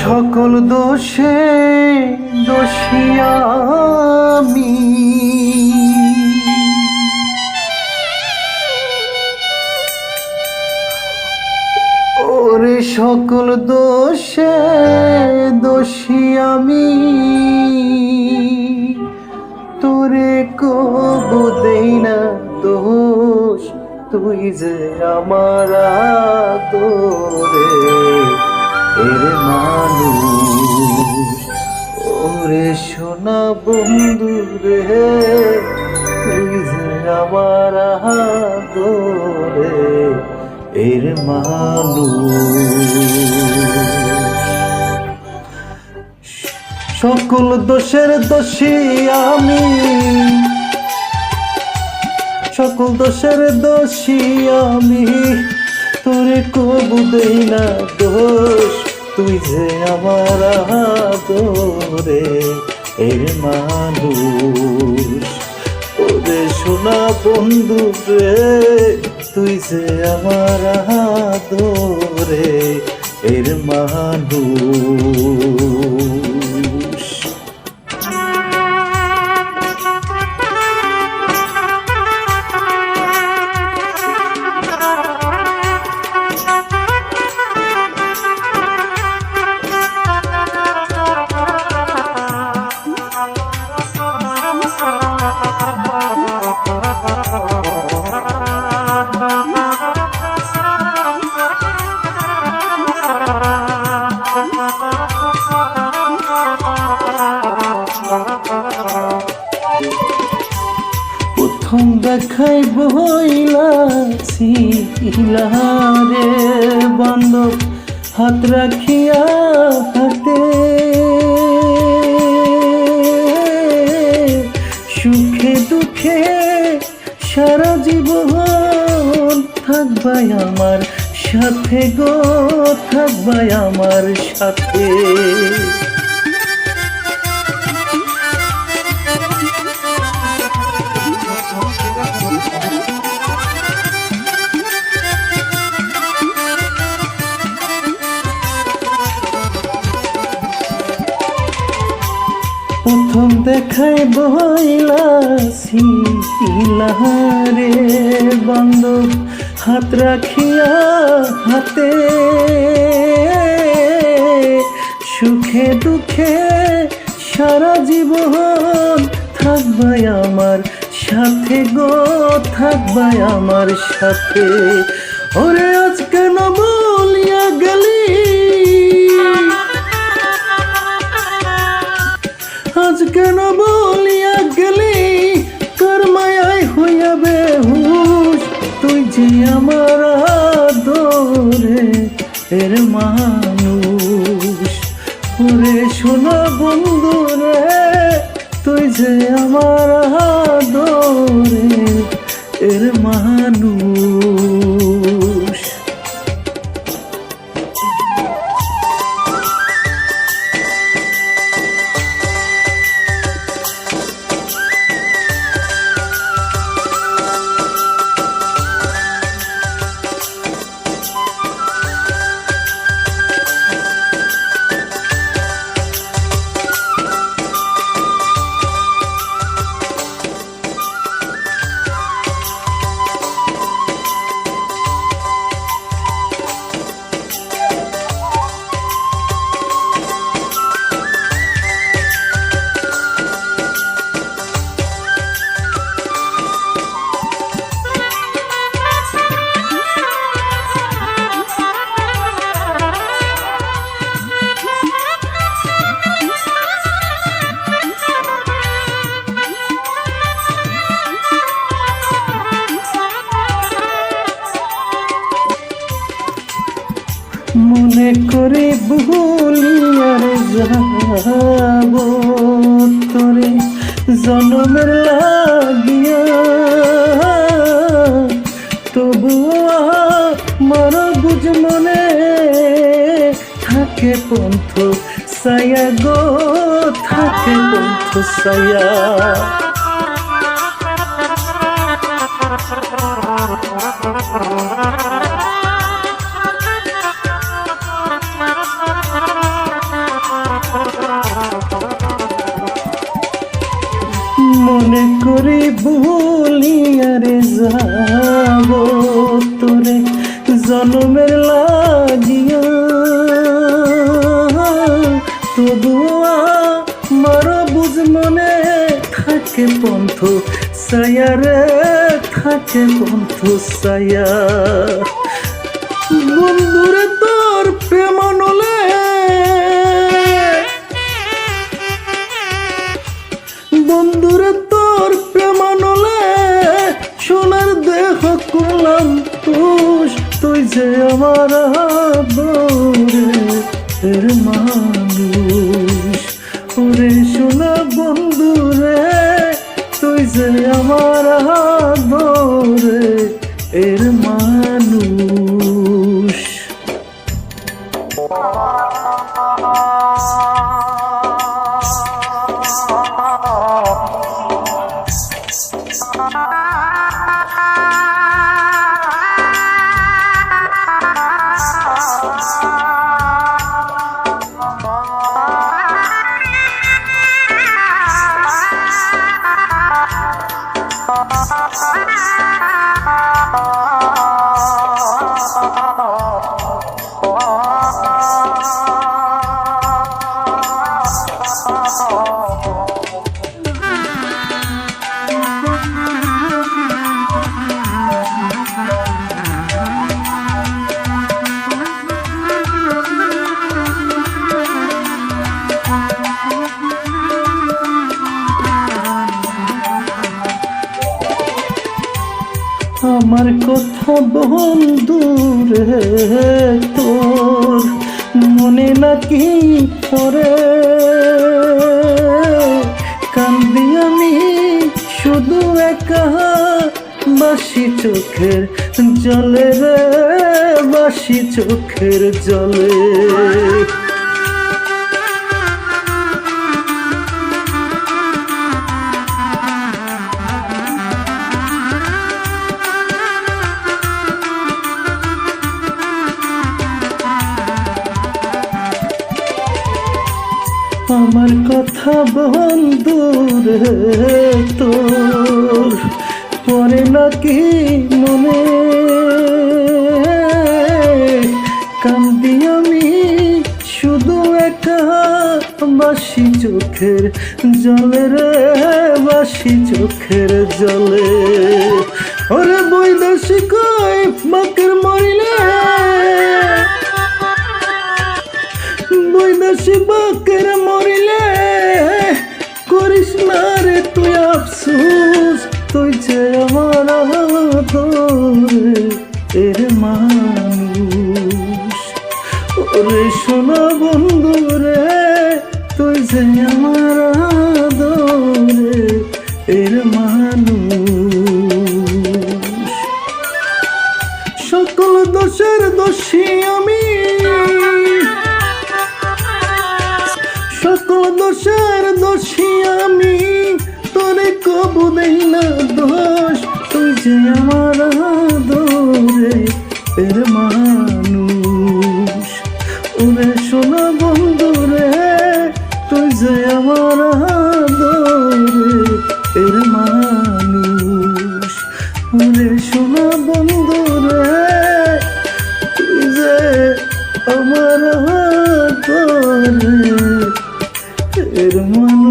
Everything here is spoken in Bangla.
সকল দোষে দোষী আমি, ওরে সকল দোষে দোষী আমি, তোরে কবু দেই না দোষ, তুই যে আমার আদরে এর মানুষ। ওরে সোনা বন্ধু রে, তুই যে আমার আদরে এর মানুষ। সকল দোষের দোষী আমি, সকল দোষের দোষী আমি, তোরে কবু দেই না দোষ, তুই যে আমার আদরে এর মানুষ। ওরে সোনা বন্ধু রে, তুই যে আমার আদরে এর মানুষ। প্রথম দেখাই বইলাছি রে বান্ধব, হাত রাখিয়া হাতে, সুখে দুঃখে সারা জীবন থাকবাই আমার সাথে গো, থাকবাই আমার সাথে। প্রথম দেখাই বইলাছি রে বান্ধব, হাত রাখিয়া হাতে, সুখে দুঃখে সারা জীবন থাকবাই আমার সাথে গো, থাকবাই আমার সাথে। ওরে আজ কেন বলিয়া গেলি, আজ কেন বলিয়া গেলি, তোর মায়ায় হইয়া বেহুশ, তুই যে আমার আদরে এর মানুষ। ওরে সোনা বন্ধু রে, তুই যে আমার আদরে এর মানুষ। মনে করে ভুলিয়ার যাব তোরে জনমের লাগিয়া, তবুও আমার বুঝ মনে থাকে পন্থ ছায়া গো, থাকে পন্থ ছায়া। মনে করি ভুলিয়ারে যাব তোরে জনমের লাগিয়া, তবুও আমার বুঝ মনে থাকে পন্থ ছায়া রে, থাকে পন্থ ছায়া। বন্ধুরে তোর প্রেম নলে, বন্ধুরে তোর প্রেম নলে সোনার দেহ করলাম তুষ, তুই যে আমার আদরের মানুষ। ওরে সোনা বন্ধুরে তুই যে আমার আদরের মানুষ। আমার কথা বন্ধুরে তোর মনে নাকি পড়ে, কান্দি আমি শুধু একা বাসি চোখের জলে রে, বাসি চোখের জলে। আমার কথা বন্ধুরে তোর পরে নাকি মনে, কান্দি আমি শুধু একা বাসি চোখের জলে রে, বাসি চোখের জলে। ওরে বৈদেশিক বাকের মরিলে, বৈদেশিক বাকের মরিলে করিস না রে তুই আফসোস, তুই যে আমার আদরের মানুষ। ওরে সোনা বন্ধু রে তুই যে আমার আদরের মানুষ। সকল দোষের দোষী আমি, সকল দোষের দোষী আমি, তোরে কবু দেই না দোষ, তুই যে আমার আদরের মানুষ। ওরে সোনা বন্ধু রে তুই যে আমার আদরের মানুষ। ওরে সোনা বন্ধু রে তুই যে আমার আদরের মানুষ।